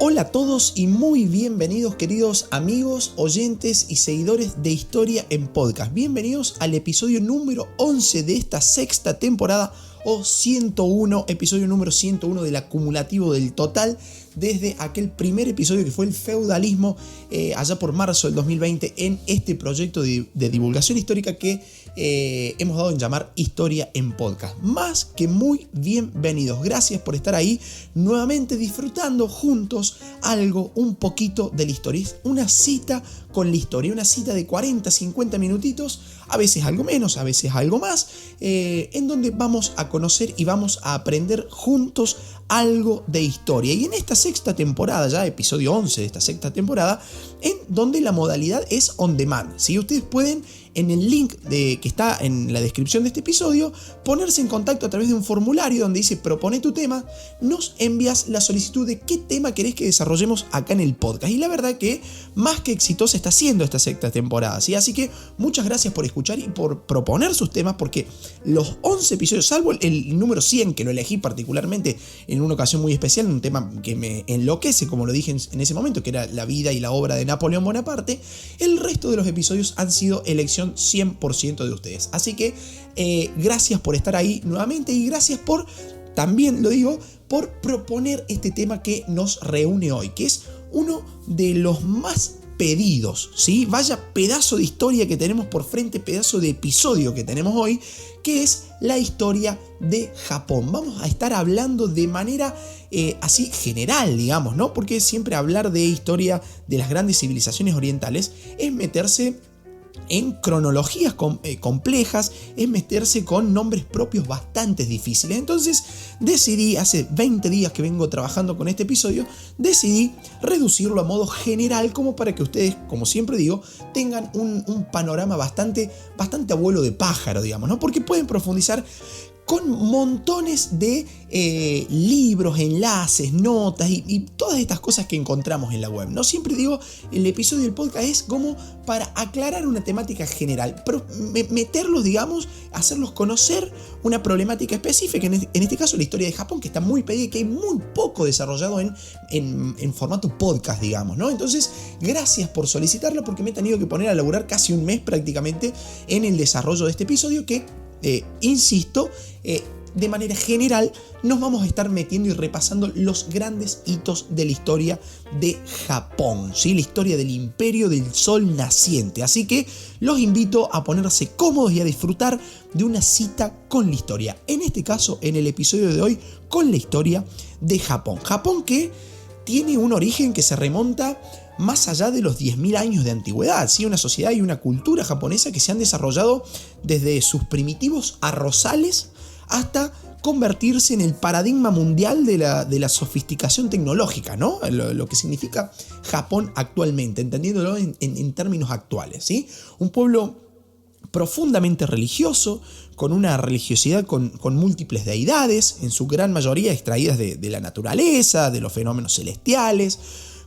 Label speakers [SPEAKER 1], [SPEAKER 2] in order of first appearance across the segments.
[SPEAKER 1] Hola a todos y muy bienvenidos, queridos amigos, oyentes y seguidores de Historia en Podcast. Bienvenidos al episodio número 11 de esta sexta temporada o 101, episodio número 101 del acumulativo del total, desde aquel primer episodio que fue el feudalismo allá por marzo del 2020 en este proyecto de divulgación histórica que hemos dado en llamar Historia en Podcast. Más que muy bienvenidos, gracias por estar ahí nuevamente disfrutando juntos algo, un poquito de la historia. Es una cita con la historia, una cita de 40, 50 minutitos, a veces algo menos, a veces algo más, en donde vamos a conocer y vamos a aprender juntos algo de historia. Y en esta sexta temporada, ya episodio 11 de esta sexta temporada, en donde la modalidad es on demand. Si ustedes pueden, en el link que está en la descripción de este episodio, ponerse en contacto a través de un formulario donde dice propone tu tema, nos envías la solicitud de qué tema querés que desarrollemos acá en el podcast. Y la verdad que más que exitosa está siendo esta sexta temporada, ¿sí? Así que muchas gracias por escuchar y por proponer sus temas, porque los 11 episodios, salvo el número 100 que lo elegí particularmente en una ocasión muy especial, un tema que me enloquece, como lo dije en ese momento, que era la vida y la obra de Napoleón Bonaparte, el resto de los episodios han sido elección 100% de ustedes. Así que gracias por estar ahí nuevamente y gracias por, también lo digo, por proponer este tema que nos reúne hoy, que es uno de los más pedidos, ¿sí? Vaya pedazo de historia que tenemos por frente, pedazo de episodio que tenemos hoy, que es la historia de Japón. Vamos a estar hablando de manera así general, digamos, ¿no? Porque siempre hablar de historia de las grandes civilizaciones orientales es meterse en cronologías complejas, es meterse con nombres propios bastante difíciles. Entonces decidí, hace 20 días que vengo trabajando con este episodio, decidí reducirlo a modo general, como para que ustedes, como siempre digo, tengan un panorama bastante abuelo de pájaro, digamos, ¿no? Porque pueden profundizar con montones de libros, enlaces, notas y todas estas cosas que encontramos en la web, ¿no? Siempre digo, el episodio del podcast es como para aclarar una temática general, pero meterlos, digamos, hacerlos conocer una problemática específica, en este caso la historia de Japón, que está muy pedida y que hay muy poco desarrollado en formato podcast, digamos, ¿no? Entonces, gracias por solicitarlo, porque me he tenido que poner a laburar casi un mes prácticamente en el desarrollo de este episodio que, insisto, de manera general nos vamos a estar metiendo y repasando los grandes hitos de la historia de Japón, ¿sí? La historia del imperio del sol naciente. Así que los invito a ponerse cómodos y a disfrutar de una cita con la historia. En este caso, en el episodio de hoy, con la historia de Japón. Japón que tiene un origen que se remonta más allá de los 10.000 años de antigüedad, ¿sí? Una sociedad y una cultura japonesa que se han desarrollado desde sus primitivos arrozales hasta convertirse en el paradigma mundial de la sofisticación tecnológica, ¿no? Lo que significa Japón actualmente, entendiéndolo en términos actuales, ¿sí? Un pueblo profundamente religioso, con una religiosidad con múltiples deidades, en su gran mayoría extraídas de la naturaleza, de los fenómenos celestiales,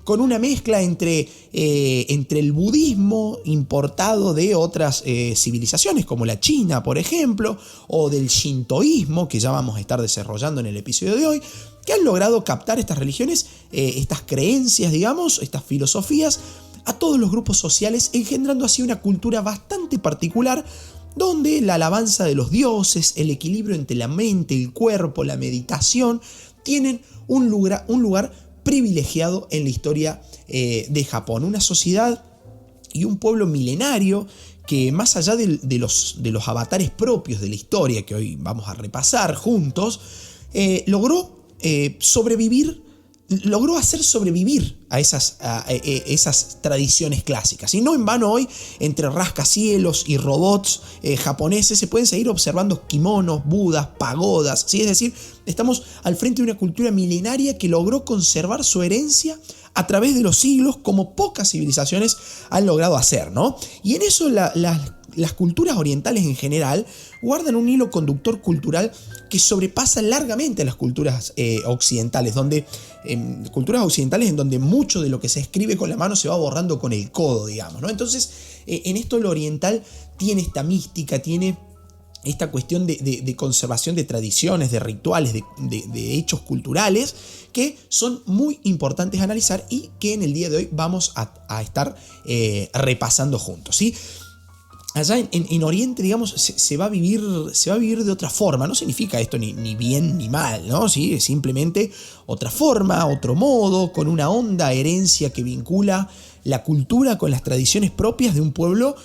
[SPEAKER 1] con una mezcla entre el budismo importado de otras civilizaciones, como la China, por ejemplo, o del shintoísmo, que ya vamos a estar desarrollando en el episodio de hoy, que han logrado captar estas religiones, estas creencias, digamos, estas filosofías, a todos los grupos sociales, engendrando así una cultura bastante particular, donde la alabanza de los dioses, el equilibrio entre la mente, el cuerpo, la meditación, tienen un lugar privilegiado en la historia de Japón. Una sociedad y un pueblo milenario que, más allá de los avatares propios de la historia que hoy vamos a repasar juntos, logró hacer sobrevivir a esas tradiciones clásicas. Y no en vano hoy, entre rascacielos y robots japoneses, se pueden seguir observando kimonos, budas, pagodas, ¿sí? Es decir, estamos al frente de una cultura milenaria que logró conservar su herencia a través de los siglos, como pocas civilizaciones han logrado hacer, ¿no? Y en eso las culturas orientales en general guardan un hilo conductor cultural que sobrepasa largamente a las culturas occidentales, culturas occidentales en donde mucho de lo que se escribe con la mano se va borrando con el codo, digamos, ¿no? Entonces, en esto lo oriental tiene esta mística, tiene esta cuestión de conservación de tradiciones, de rituales, de hechos culturales que son muy importantes a analizar y que en el día de hoy vamos a estar repasando juntos, ¿sí? Allá en Oriente, digamos, se va a vivir de otra forma. No significa esto ni bien ni mal, ¿no? ¿Sí? Es simplemente otra forma, otro modo, con una honda herencia que vincula la cultura con las tradiciones propias de un pueblo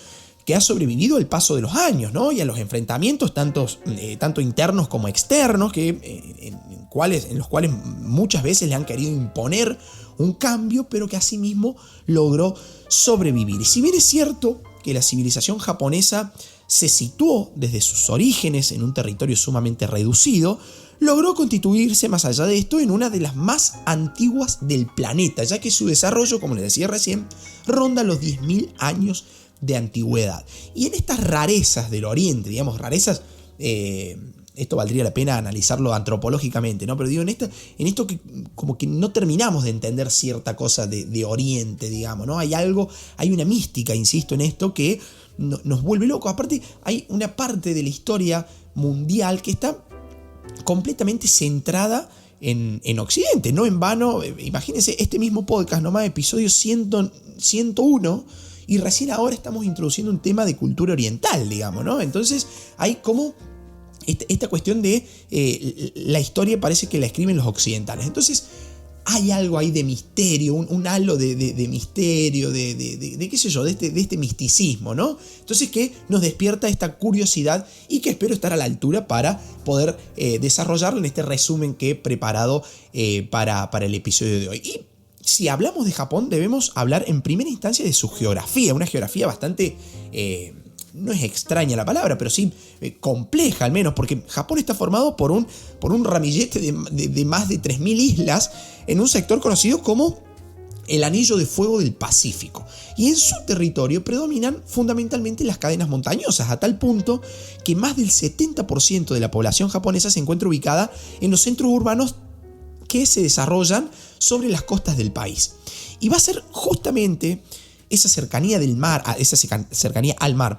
[SPEAKER 1] que ha sobrevivido al paso de los años, ¿no? Y a los enfrentamientos tanto internos como externos, en los cuales muchas veces le han querido imponer un cambio, pero que asimismo logró sobrevivir. Y si bien es cierto que la civilización japonesa se situó desde sus orígenes en un territorio sumamente reducido, logró constituirse más allá de esto en una de las más antiguas del planeta, ya que su desarrollo, como les decía recién, ronda los 10.000 años de antigüedad. Y en estas rarezas del Oriente, digamos, rarezas, esto valdría la pena analizarlo antropológicamente, ¿no? Pero digo, en esto que como que no terminamos de entender cierta cosa de Oriente, digamos, ¿no? Hay una mística, insisto en esto, que nos vuelve locos. Aparte, hay una parte de la historia mundial que está completamente centrada en Occidente, no en vano. Imagínense este mismo podcast, nomás episodio 101, y recién ahora estamos introduciendo un tema de cultura oriental, digamos, ¿no? Entonces hay como esta cuestión de la historia parece que la escriben los occidentales. Entonces hay algo ahí de misterio, un halo de misterio, de qué sé yo, de este misticismo, ¿no? Entonces que nos despierta esta curiosidad y que espero estar a la altura para poder desarrollarlo en este resumen que he preparado para el episodio de hoy. Y si hablamos de Japón, debemos hablar en primera instancia de su geografía, una geografía bastante, no es extraña la palabra, pero sí compleja al menos, porque Japón está formado por un ramillete de más de 3.000 islas en un sector conocido como el Anillo de Fuego del Pacífico. Y en su territorio predominan fundamentalmente las cadenas montañosas, a tal punto que más del 70% de la población japonesa se encuentra ubicada en los centros urbanos que se desarrollan sobre las costas del país. Y va a ser justamente esa cercanía al mar,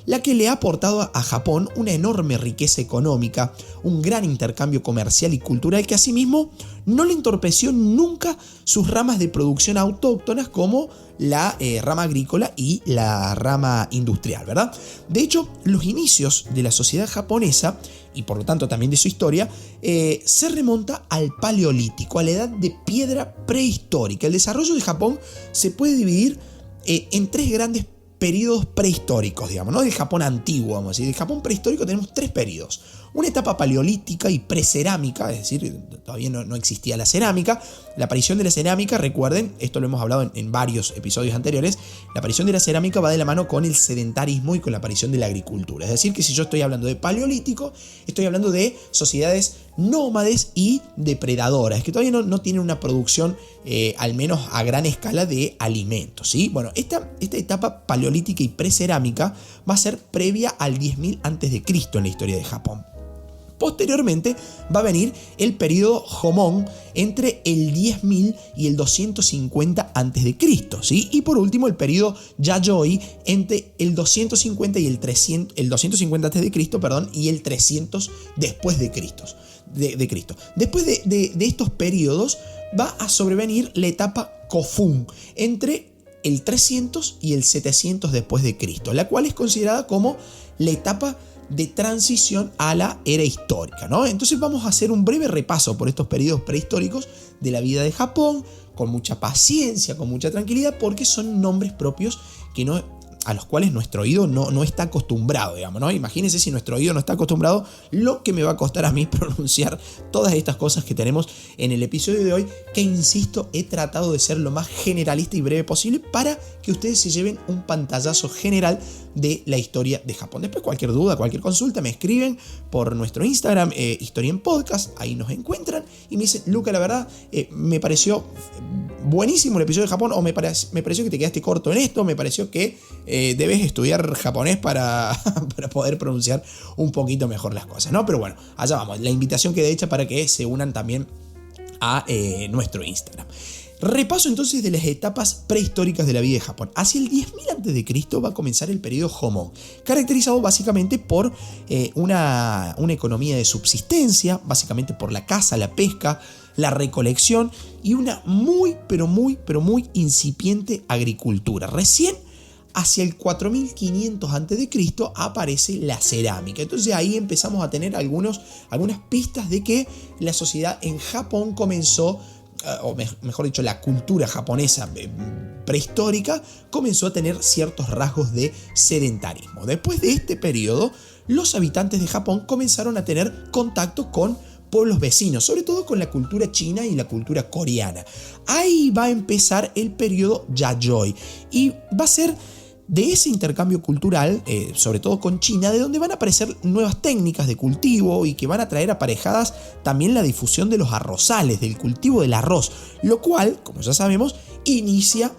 [SPEAKER 1] la que le ha aportado a Japón una enorme riqueza económica, un gran intercambio comercial y cultural que asimismo no le entorpeció nunca sus ramas de producción autóctonas como la rama agrícola y la rama industrial, ¿verdad? De hecho, los inicios de la sociedad japonesa, y por lo tanto también de su historia, se remonta al Paleolítico, a la edad de piedra prehistórica. El desarrollo de Japón se puede dividir en tres grandes periodos prehistóricos, digamos, ¿no? Del Japón antiguo, vamos a decir. Del Japón prehistórico tenemos tres periodos. Una etapa paleolítica y precerámica, es decir, todavía no existía la cerámica. La aparición de la cerámica, recuerden, esto lo hemos hablado en varios episodios anteriores, la aparición de la cerámica va de la mano con el sedentarismo y con la aparición de la agricultura. Es decir, que si yo estoy hablando de paleolítico, estoy hablando de sociedades nómades y depredadoras, que todavía no tienen una producción, al menos a gran escala, de alimentos, ¿sí? Bueno, esta etapa paleolítica y precerámica va a ser previa al 10.000 a.C. en la historia de Japón. Posteriormente va a venir el periodo Jomon entre el 10.000 y el 250 a.C., ¿sí? Y por último el periodo Yayoi entre el 250 y el 250 a.C., y el 300 después de Cristo. Después de estos periodos va a sobrevenir la etapa Kofun entre el 300 y el 700 después de Cristo, la cual es considerada como la etapa de transición a la era histórica, ¿no? Entonces vamos a hacer un breve repaso por estos periodos prehistóricos de la vida de Japón, con mucha paciencia, con mucha tranquilidad, porque son nombres propios a los cuales nuestro oído no está acostumbrado, digamos, ¿no? Imagínense si nuestro oído no está acostumbrado, lo que me va a costar a mí pronunciar todas estas cosas que tenemos en el episodio de hoy, que insisto, he tratado de ser lo más generalista y breve posible para que ustedes se lleven un pantallazo general de la historia de Japón. Después cualquier duda, cualquier consulta, me escriben por nuestro Instagram, Historia en Podcast, ahí nos encuentran y me dicen: Luca, la verdad, me pareció buenísimo el episodio de Japón, o me pareció que te quedaste corto en esto, me pareció que debes estudiar japonés para poder pronunciar un poquito mejor las cosas, ¿no? Pero bueno, allá vamos, la invitación queda hecha para que se unan también a nuestro Instagram. Repaso entonces de las etapas prehistóricas de la vida de Japón. Hacia el 10.000 a.C. va a comenzar el periodo Jōmon, caracterizado básicamente por una economía de subsistencia, básicamente por la caza, la pesca, la recolección y una muy incipiente agricultura. Recién hacia el 4500 a.C. aparece la cerámica. Entonces ahí empezamos a tener algunas pistas de que la sociedad en Japón comenzó, o mejor dicho, la cultura japonesa prehistórica comenzó a tener ciertos rasgos de sedentarismo. Después de este periodo, los habitantes de Japón comenzaron a tener contacto con pueblos vecinos, sobre todo con la cultura china y la cultura coreana. Ahí va a empezar el periodo Yayoi y va a ser de ese intercambio cultural, sobre todo con China, de donde van a aparecer nuevas técnicas de cultivo y que van a traer aparejadas también la difusión de los arrozales, del cultivo del arroz, lo cual, como ya sabemos, inicia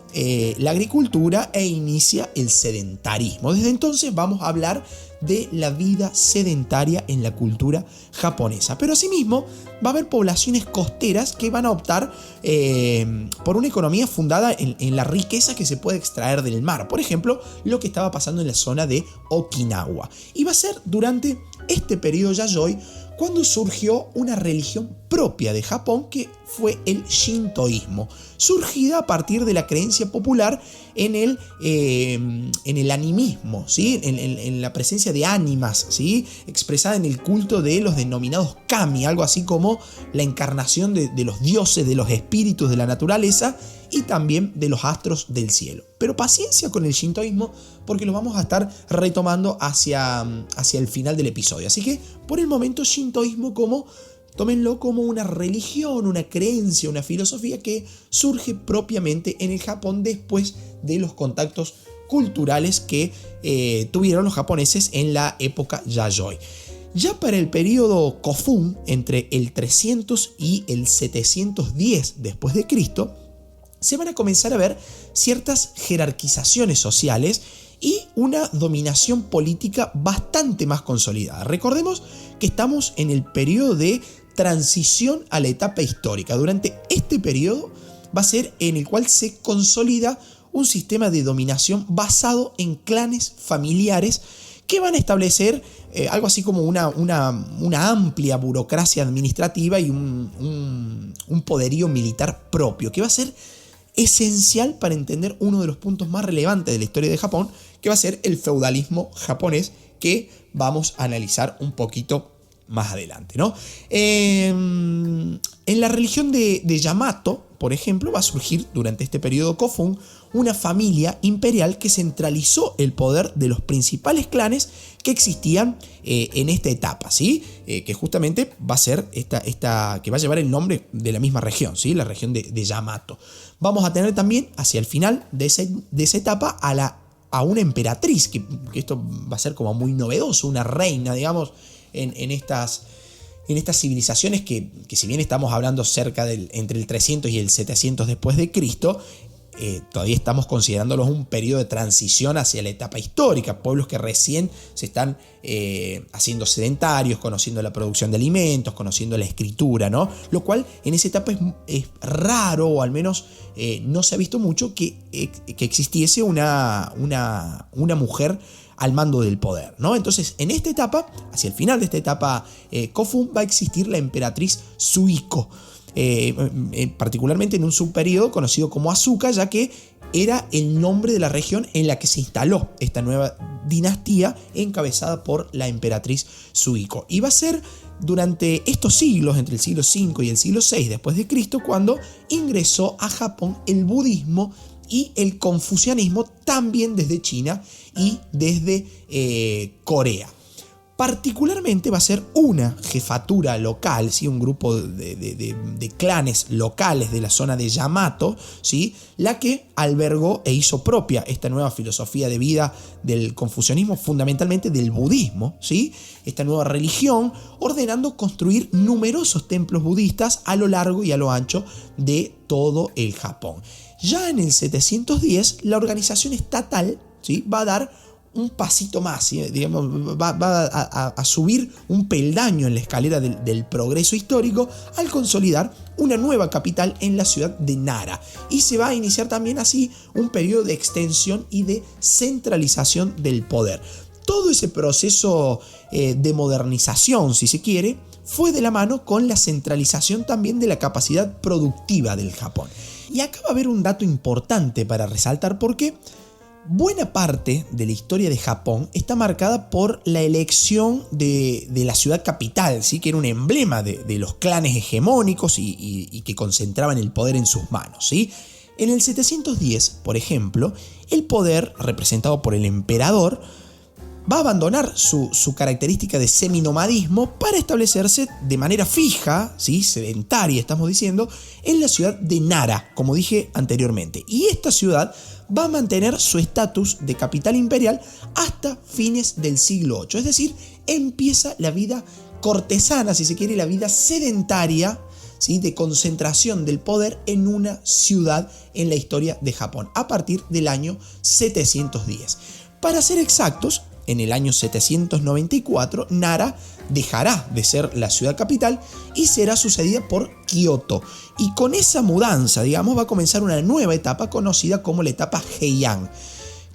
[SPEAKER 1] la agricultura e inicia el sedentarismo. Desde entonces vamos a hablar de la vida sedentaria en la cultura japonesa. Pero asimismo va a haber poblaciones costeras que van a optar por una economía fundada en la riqueza que se puede extraer del mar. Por ejemplo, lo que estaba pasando en la zona de Okinawa. Y va a ser durante este periodo Yayoi cuando surgió una religión propia de Japón que fue el shintoísmo, surgida a partir de la creencia popular en el animismo, ¿sí? en la presencia de ánimas, ¿sí? Expresada en el culto de los denominados kami, algo así como la encarnación de los dioses, de los espíritus de la naturaleza y también de los astros del cielo. Pero paciencia con el shintoísmo porque lo vamos a estar retomando hacia el final del episodio. Así que por el momento shintoísmo tómenlo como una religión, una creencia, una filosofía que surge propiamente en el Japón después de los contactos culturales que tuvieron los japoneses en la época Yayoi. Ya para el periodo Kofun, entre el 300 y el 710 después de Cristo, se van a comenzar a ver ciertas jerarquizaciones sociales y una dominación política bastante más consolidada. Recordemos que estamos en el periodo de transición a la etapa histórica. Durante este periodo va a ser en el cual se consolida un sistema de dominación basado en clanes familiares que van a establecer algo así como una amplia burocracia administrativa y un poderío militar propio, que va a ser esencial para entender uno de los puntos más relevantes de la historia de Japón, que va a ser el feudalismo japonés, que vamos a analizar un poquito más adelante, ¿no? En la religión de Yamato, por ejemplo, va a surgir durante este periodo Kofun una familia imperial que centralizó el poder de los principales clanes que existían en esta etapa, ¿sí? Que justamente va a ser esta que va a llevar el nombre de la misma región, ¿sí? La región de Yamato. Vamos a tener también hacia el final de esa etapa a una emperatriz, que esto va a ser como muy novedoso, una reina, digamos, en estas civilizaciones que si bien estamos hablando entre el 300 y el 700 después de Cristo, todavía estamos considerándolos un periodo de transición hacia la etapa histórica, pueblos que recién se están haciendo sedentarios, conociendo la producción de alimentos, conociendo la escritura, ¿no? Lo cual en esa etapa es raro, o al menos no se ha visto mucho que existiese una mujer al mando del poder, ¿no? Entonces, en esta etapa, hacia el final de esta etapa Kofun, va a existir la emperatriz Suiko, particularmente en un subperiodo conocido como Asuka, ya que era el nombre de la región en la que se instaló esta nueva dinastía encabezada por la emperatriz Suiko. Y va a ser durante estos siglos, entre el siglo V y el siglo VI después de Cristo, cuando ingresó a Japón el budismo y el confucianismo, también desde China y desde Corea. Particularmente va a ser una jefatura local, ¿sí? Un grupo de clanes locales de la zona de Yamato, ¿sí? La que albergó e hizo propia esta nueva filosofía de vida del confucianismo, fundamentalmente del budismo, ¿sí? Esta nueva religión, ordenando construir numerosos templos budistas a lo largo y a lo ancho de todo el Japón. Ya en el 710, la organización estatal, ¿sí? Va a dar un pasito más, ¿sí? Digamos, va a subir un peldaño en la escalera del progreso histórico al consolidar una nueva capital en la ciudad de Nara. Y se va a iniciar también así un periodo de extensión y de centralización del poder. Todo ese proceso de modernización, si se quiere, fue de la mano con la centralización también de la capacidad productiva del Japón. Y acá va a haber un dato importante para resaltar, porque buena parte de la historia de Japón está marcada por la elección de la ciudad capital, ¿sí? Que era un emblema de los clanes hegemónicos y que concentraban el poder en sus manos, ¿sí? En el 710, por ejemplo, el poder, representado por el emperador, va a abandonar su característica de seminomadismo para establecerse de manera fija, ¿sí? Sedentaria, estamos diciendo, en la ciudad de Nara, como dije anteriormente. Y esta ciudad va a mantener su estatus de capital imperial hasta fines del siglo VIII. Es decir, empieza la vida cortesana, si se quiere, la vida sedentaria, ¿sí? De concentración del poder en una ciudad en la historia de Japón, a partir del año 710. Para ser exactos, en el año 794, Nara dejará de ser la ciudad capital y será sucedida por Kioto. Y con esa mudanza, digamos, va a comenzar una nueva etapa conocida como la etapa Heian,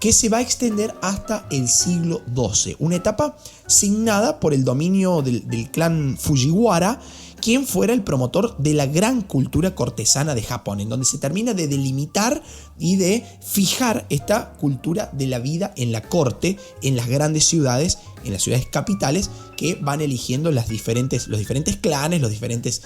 [SPEAKER 1] que se va a extender hasta el siglo XII. Una etapa signada por el dominio del clan Fujiwara, quien fuera el promotor de la gran cultura cortesana de Japón, en donde se termina de delimitar y de fijar esta cultura de la vida en la corte, en las grandes ciudades, en las ciudades capitales, que van eligiendo los diferentes clanes, las diferentes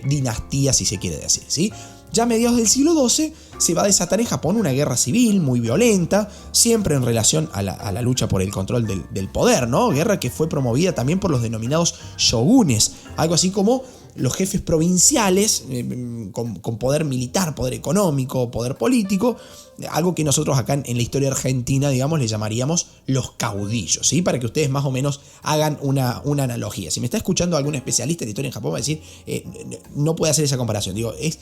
[SPEAKER 1] dinastías, si se quiere decir, ¿sí? Ya a mediados del siglo XII se va a desatar en Japón una guerra civil muy violenta, siempre en relación a la lucha por el control del poder, ¿no? Guerra que fue promovida también por los denominados shogunes, algo así como los jefes provinciales con poder militar, poder económico, poder político, algo que nosotros acá en la historia argentina, digamos, le llamaríamos los caudillos, ¿sí? Para que ustedes más o menos hagan una analogía. Si me está escuchando algún especialista en historia en Japón, va a decir, no puede hacer esa comparación. Digo, es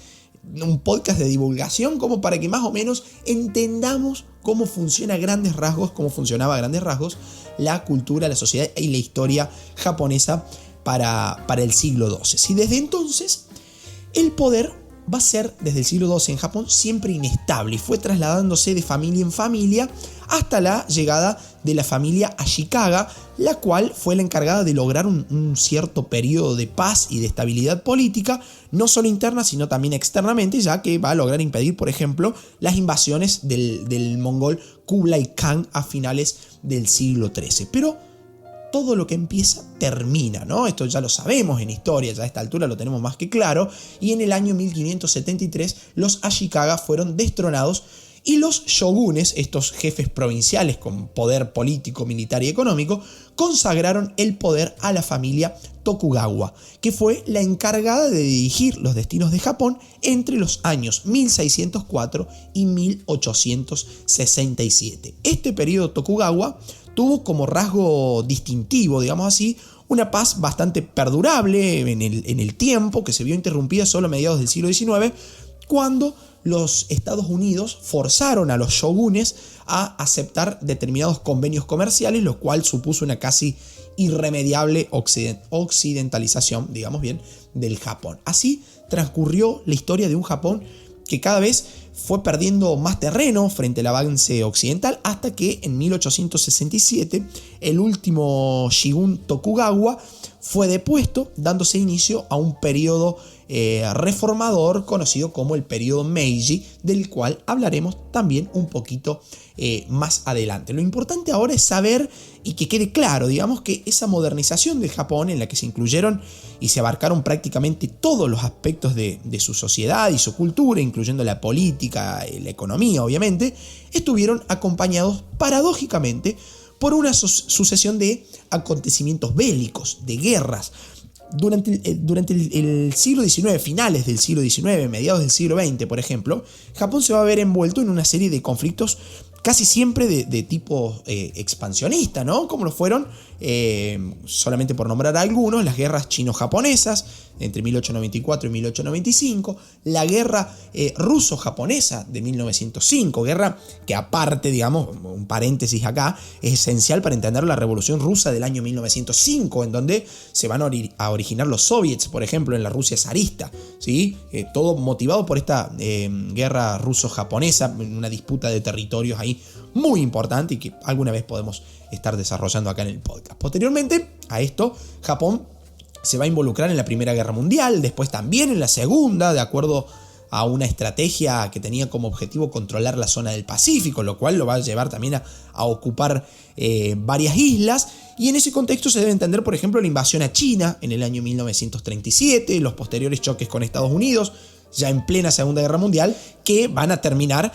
[SPEAKER 1] un podcast de divulgación como para que más o menos entendamos cómo funciona a grandes rasgos, cómo funcionaba a grandes rasgos la cultura, la sociedad y la historia japonesa para el siglo XII. Si desde entonces el poder va a ser, desde el siglo XII en Japón, siempre inestable y fue trasladándose de familia en familia hasta la llegada de la familia Ashikaga, la cual fue la encargada de lograr un cierto periodo de paz y de estabilidad política, no solo interna, sino también externamente, ya que va a lograr impedir, por ejemplo, las invasiones del mongol Kublai Khan a finales del siglo XIII. Pero todo lo que empieza termina, ¿no? Esto ya lo sabemos en historia, ya a esta altura lo tenemos más que claro, y en el año 1573 los Ashikaga fueron destronados y los shogunes, estos jefes provinciales con poder político, militar y económico, consagraron el poder a la familia Tokugawa, que fue la encargada de dirigir los destinos de Japón entre los años 1604 y 1867. Este periodo Tokugawa tuvo como rasgo distintivo, digamos así, una paz bastante perdurable en el tiempo, que se vio interrumpida solo a mediados del siglo XIX, cuando los Estados Unidos forzaron a los shogunes a aceptar determinados convenios comerciales, lo cual supuso una casi irremediable occidentalización, digamos bien, del Japón. Así transcurrió la historia de un Japón que cada vez fue perdiendo más terreno frente al avance occidental, hasta que en 1867 el último shogun Tokugawa fue depuesto, dándose inicio a un periodo reformador conocido como el periodo Meiji, del cual hablaremos también un poquito más adelante. Lo importante ahora es saber y que quede claro, digamos, que esa modernización del Japón, en la que se incluyeron y se abarcaron prácticamente todos los aspectos de su sociedad y su cultura, incluyendo la política, la economía, obviamente, estuvieron acompañados paradójicamente por una sucesión de acontecimientos bélicos, de guerras. Durante el siglo XIX, finales del siglo XIX, mediados del siglo XX, por ejemplo, Japón se va a ver envuelto en una serie de conflictos casi siempre de tipo expansionista, ¿no? Como lo fueron solamente por nombrar algunos, las guerras chino-japonesas entre 1894 y 1895, la guerra ruso-japonesa de 1905, guerra que aparte, digamos, un paréntesis acá, es esencial para entender la revolución rusa del año 1905, en donde se van a originar los soviets, por ejemplo, en la Rusia zarista, ¿sí? Todo motivado por esta guerra ruso-japonesa, una disputa de territorios ahí muy importante y que alguna vez podemos estar desarrollando acá en el podcast. Posteriormente a esto, Japón se va a involucrar en la Primera Guerra Mundial, después también en la Segunda, de acuerdo a una estrategia que tenía como objetivo controlar la zona del Pacífico, lo cual lo va a llevar también a ocupar varias islas. Y en ese contexto se debe entender, por ejemplo, la invasión a China en el año 1937, los posteriores choques con Estados Unidos, ya en plena Segunda Guerra Mundial, que van a terminar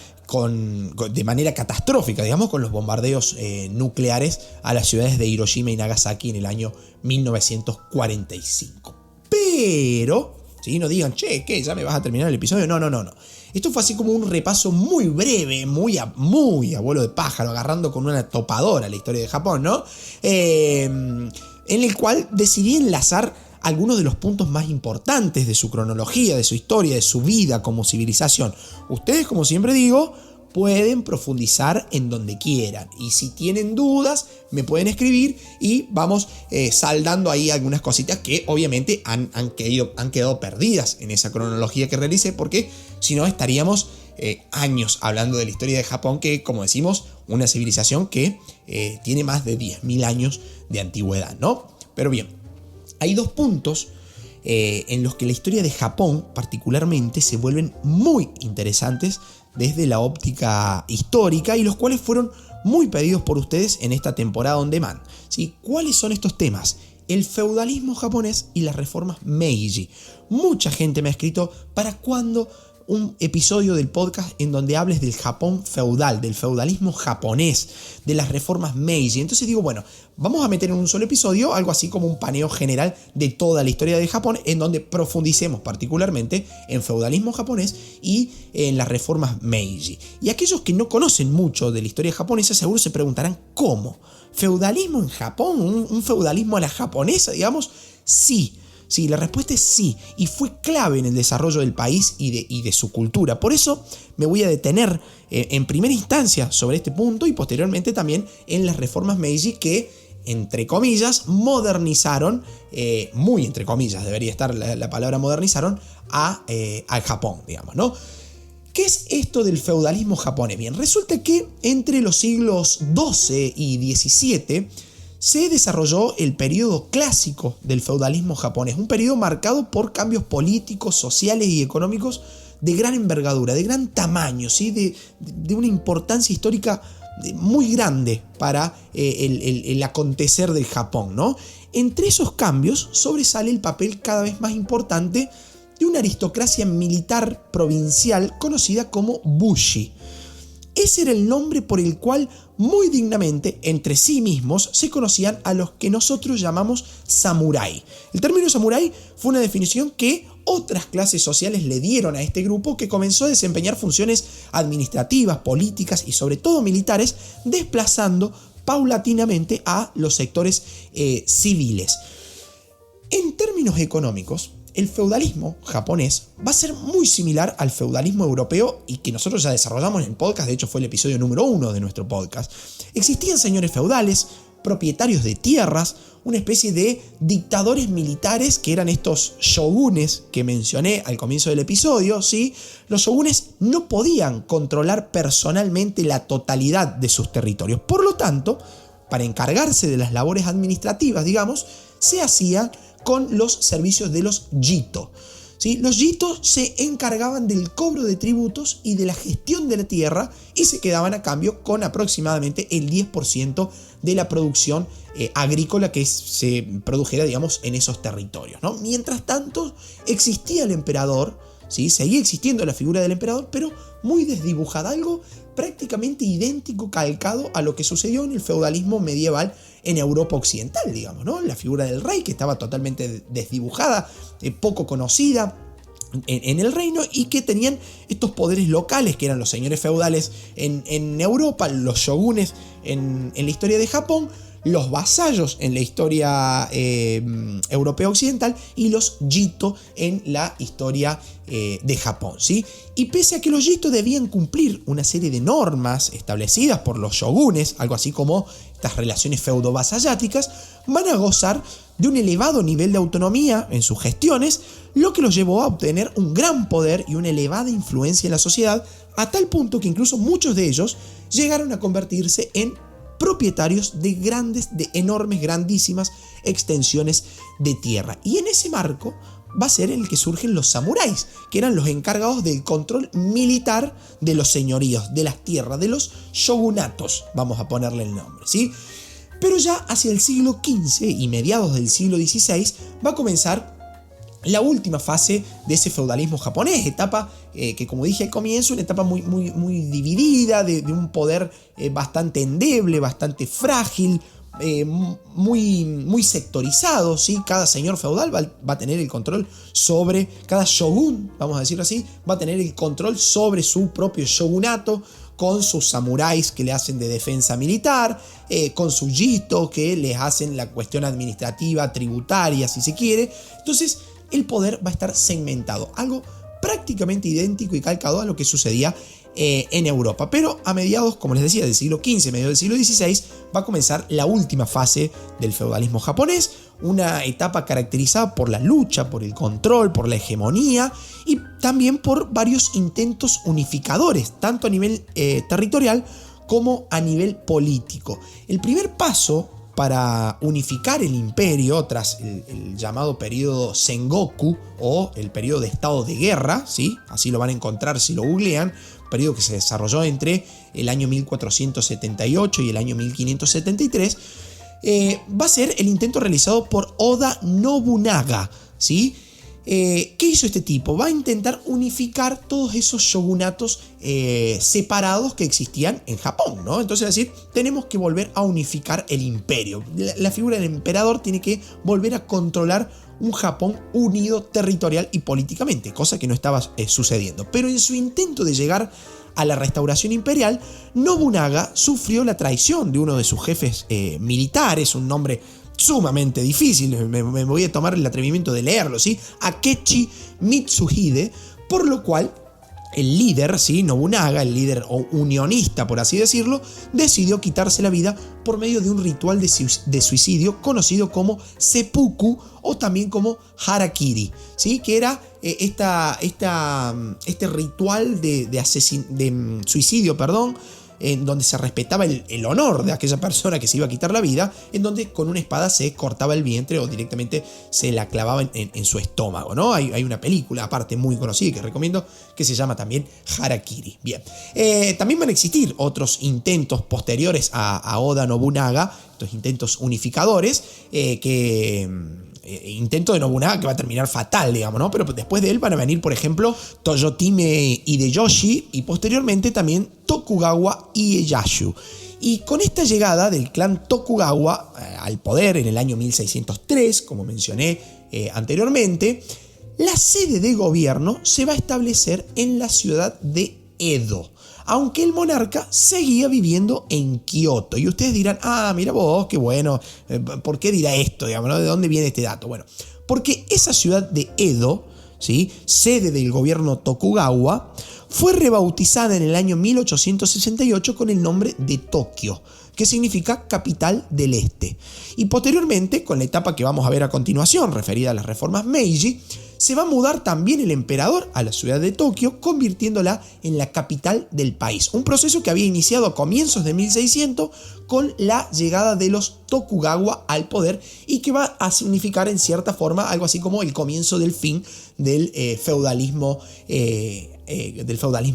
[SPEAKER 1] de manera catastrófica, digamos, con los bombardeos nucleares a las ciudades de Hiroshima y Nagasaki en el año 1945. Pero, ¿sí? No digan, che, ¿qué? ¿Ya me vas a terminar el episodio? No. Esto fue así como un repaso muy breve, muy abuelo de pájaro, agarrando con una topadora la historia de Japón, ¿no? En el cual decidí enlazar algunos de los puntos más importantes de su cronología, de su historia, de su vida como civilización. Ustedes, como siempre digo, pueden profundizar en donde quieran. Y si tienen dudas, me pueden escribir y vamos saldando ahí algunas cositas que obviamente han quedado perdidas en esa cronología que realicé, porque si no estaríamos años hablando de la historia de Japón, que, como decimos, una civilización que tiene más de 10.000 años de antigüedad, ¿no? Pero bien, hay dos puntos en los que la historia de Japón particularmente se vuelven muy interesantes desde la óptica histórica y los cuales fueron muy pedidos por ustedes en esta temporada on demand, ¿sí? ¿Cuáles son estos temas? El feudalismo japonés y las reformas Meiji. Mucha gente me ha escrito, ¿para cuándo un episodio del podcast en donde hables del Japón feudal, del feudalismo japonés, de las reformas Meiji? Entonces digo, bueno, vamos a meter en un solo episodio algo así como un paneo general de toda la historia de Japón, en donde profundicemos particularmente en feudalismo japonés y en las reformas Meiji. Y aquellos que no conocen mucho de la historia japonesa seguro se preguntarán, ¿cómo? ¿Feudalismo en Japón? ¿Un feudalismo a la japonesa, digamos? Sí. Sí, la respuesta es sí, y fue clave en el desarrollo del país y de su cultura. Por eso me voy a detener en primera instancia sobre este punto y posteriormente también en las reformas Meiji que, entre comillas, modernizaron, muy entre comillas debería estar la palabra modernizaron, al Japón, digamos, ¿no? ¿Qué es esto del feudalismo japonés? Bien, resulta que entre los siglos XII y XVII se desarrolló el periodo clásico del feudalismo japonés, un periodo marcado por cambios políticos, sociales y económicos de gran envergadura, de gran tamaño, ¿sí? de una importancia histórica muy grande para el acontecer del Japón, ¿no? Entre esos cambios sobresale el papel cada vez más importante de una aristocracia militar provincial conocida como Bushi. Ese era el nombre por el cual muy dignamente entre sí mismos se conocían a los que nosotros llamamos samurái. El término samurái fue una definición que otras clases sociales le dieron a este grupo, que comenzó a desempeñar funciones administrativas, políticas y sobre todo militares, desplazando paulatinamente a los sectores civiles. En términos económicos, el feudalismo japonés va a ser muy similar al feudalismo europeo y que nosotros ya desarrollamos en el podcast, de hecho fue el episodio número 1 de nuestro podcast. Existían señores feudales, propietarios de tierras, una especie de dictadores militares que eran estos shogunes que mencioné al comienzo del episodio, ¿sí? Los shogunes no podían controlar personalmente la totalidad de sus territorios, por lo tanto, para encargarse de las labores administrativas, digamos, se hacía con los servicios de los jito. ¿Sí? Los jitos se encargaban del cobro de tributos y de la gestión de la tierra y se quedaban a cambio con aproximadamente el 10% de la producción agrícola que se produjera, digamos, en esos territorios, ¿no? Mientras tanto, existía el emperador, ¿sí? Seguía existiendo la figura del emperador, pero muy desdibujada, algo prácticamente idéntico, calcado a lo que sucedió en el feudalismo medieval en Europa occidental, digamos, ¿no? La figura del rey que estaba totalmente desdibujada, poco conocida en el reino, y que tenían estos poderes locales que eran los señores feudales en Europa, los shogunes en la historia de Japón, los vasallos en la historia europea occidental y los Jito en la historia de Japón, ¿sí? Y pese a que los Jito debían cumplir una serie de normas establecidas por los shogunes, algo así como estas relaciones feudo-vasalláticas, van a gozar de un elevado nivel de autonomía en sus gestiones, lo que los llevó a obtener un gran poder y una elevada influencia en la sociedad, a tal punto que incluso muchos de ellos llegaron a convertirse en propietarios de enormes, grandísimas extensiones de tierra. Y en ese marco va a ser en el que surgen los samuráis, que eran los encargados del control militar de los señoríos, de las tierras, de los shogunatos, vamos a ponerle el nombre, ¿sí? Pero ya hacia el siglo XV y mediados del siglo XVI va a comenzar la última fase de ese feudalismo japonés, etapa que, como dije al comienzo, una etapa muy dividida, de un poder bastante endeble, bastante frágil, muy sectorizado, ¿sí? Cada señor feudal va a tener el control sobre, cada shogun, vamos a decirlo así, va a tener el control sobre su propio shogunato, con sus samuráis que le hacen de defensa militar, con sus jito que les hacen la cuestión administrativa, tributaria, si se quiere. Entonces, el poder va a estar segmentado, algo prácticamente idéntico y calcado a lo que sucedía en Europa. Pero a mediados, como les decía, del siglo XV, mediados del siglo XVI, va a comenzar la última fase del feudalismo japonés, una etapa caracterizada por la lucha, por el control, por la hegemonía y también por varios intentos unificadores, tanto a nivel territorial como a nivel político. El primer paso para unificar el imperio tras el llamado periodo Sengoku o el periodo de estado de guerra, ¿sí? Así lo van a encontrar si lo googlean, periodo que se desarrolló entre el año 1478 y el año 1573, va a ser el intento realizado por Oda Nobunaga, ¿sí? ¿Qué hizo este tipo? Va a intentar unificar todos esos shogunatos separados que existían en Japón, ¿no? Entonces, es decir, tenemos que volver a unificar el imperio. La figura del emperador tiene que volver a controlar un Japón unido territorial y políticamente, cosa que no estaba sucediendo. Pero en su intento de llegar a la restauración imperial, Nobunaga sufrió la traición de uno de sus jefes militares, un nombre sumamente difícil, me voy a tomar el atrevimiento de leerlo, ¿sí? Akechi Mitsuhide, por lo cual el líder, ¿sí? Nobunaga, el líder unionista, por así decirlo, decidió quitarse la vida por medio de un ritual de suicidio conocido como seppuku o también como harakiri, ¿sí? Que era este ritual de suicidio, en donde se respetaba el honor de aquella persona que se iba a quitar la vida, en donde con una espada se cortaba el vientre o directamente se la clavaba en su estómago, ¿no? Hay una película aparte muy conocida que recomiendo que se llama también Harakiri. Bien, también van a existir otros intentos posteriores a Oda Nobunaga, estos intentos unificadores, intento de Nobunaga que va a terminar fatal, digamos, ¿no? Pero después de él van a venir, por ejemplo, Toyotomi Hideyoshi y posteriormente también Tokugawa Ieyasu. Y con esta llegada del clan Tokugawa al poder en el año 1603, como mencioné anteriormente, la sede de gobierno se va a establecer en la ciudad de Edo, aunque el monarca seguía viviendo en Kioto. Y ustedes dirán, mira vos, qué bueno, ¿por qué dirá esto? Digamos, ¿no? ¿De dónde viene este dato? Bueno, porque esa ciudad de Edo, ¿sí? Sede del gobierno Tokugawa, fue rebautizada en el año 1868 con el nombre de Tokio, que significa capital del este. Y posteriormente, con la etapa que vamos a ver a continuación, referida a las reformas Meiji, se va a mudar también el emperador a la ciudad de Tokio, convirtiéndola en la capital del país. Un proceso que había iniciado a comienzos de 1600 con la llegada de los Tokugawa al poder y que va a significar en cierta forma algo así como el comienzo del fin del feudalismo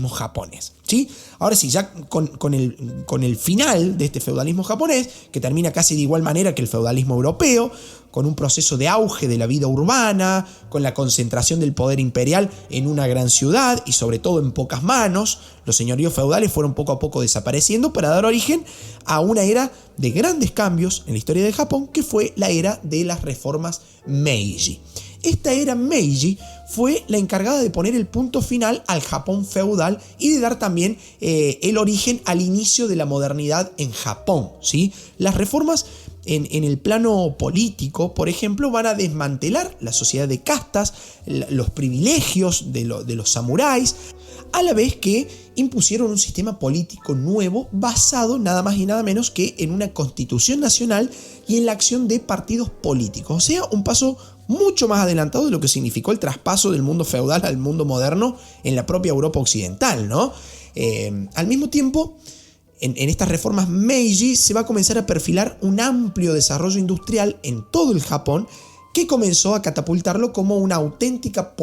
[SPEAKER 1] japonés, ¿sí? Ahora sí, ya con el final de este feudalismo japonés, que termina casi de igual manera que el feudalismo europeo, con un proceso de auge de la vida urbana, con la concentración del poder imperial en una gran ciudad y sobre todo en pocas manos, los señoríos feudales fueron poco a poco desapareciendo para dar origen a una era de grandes cambios en la historia de Japón, que fue la era de las reformas Meiji. Esta era Meiji fue la encargada de poner el punto final al Japón feudal y de dar también el origen al inicio de la modernidad en Japón, ¿sí? Las reformas en el plano político, por ejemplo, van a desmantelar la sociedad de castas, los privilegios de los samuráis, a la vez que impusieron un sistema político nuevo basado nada más y nada menos que en una constitución nacional y en la acción de partidos políticos. O sea, un paso mucho más adelantado de lo que significó el traspaso del mundo feudal al mundo moderno en la propia Europa occidental, ¿no? Al mismo tiempo, en estas reformas Meiji se va a comenzar a perfilar un amplio desarrollo industrial en todo el Japón que comenzó a catapultarlo como una auténtica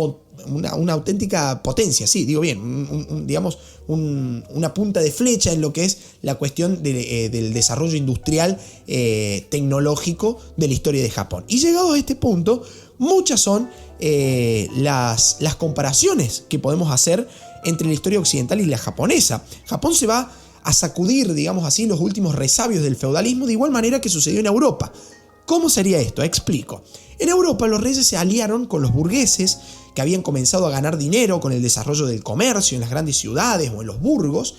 [SPEAKER 1] potencia, sí, digo bien, digamos una punta de flecha en lo que es la cuestión del desarrollo industrial tecnológico de la historia de Japón. Y llegados a este punto, muchas son las comparaciones que podemos hacer entre la historia occidental y la japonesa. Japón se va a sacudir, digamos así, los últimos resabios del feudalismo de igual manera que sucedió en Europa. ¿Cómo sería esto? Explico. En Europa los reyes se aliaron con los burgueses que habían comenzado a ganar dinero con el desarrollo del comercio en las grandes ciudades o en los burgos,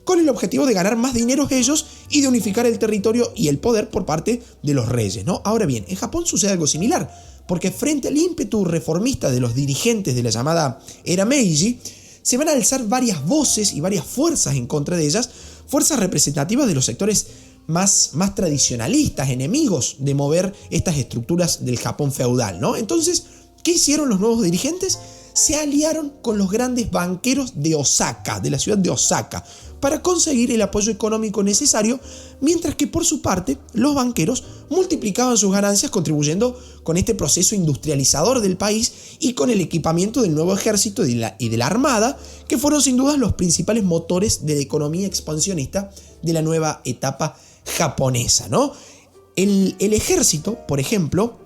[SPEAKER 1] con el objetivo de ganar más dinero ellos y de unificar el territorio y el poder por parte de los reyes, ¿no? Ahora bien, en Japón sucede algo similar, porque frente al ímpetu reformista de los dirigentes de la llamada era Meiji, se van a alzar varias voces y varias fuerzas en contra de ellas, fuerzas representativas de los sectores más tradicionalistas, enemigos de mover estas estructuras del Japón feudal, ¿no? Entonces, ¿qué hicieron los nuevos dirigentes? Se aliaron con los grandes banqueros de Osaka, de la ciudad de Osaka, para conseguir el apoyo económico necesario, mientras que por su parte los banqueros multiplicaban sus ganancias contribuyendo con este proceso industrializador del país y con el equipamiento del nuevo ejército y de la armada, que fueron sin duda los principales motores de la economía expansionista de la nueva etapa japonesa, ¿no? El ejército, por ejemplo,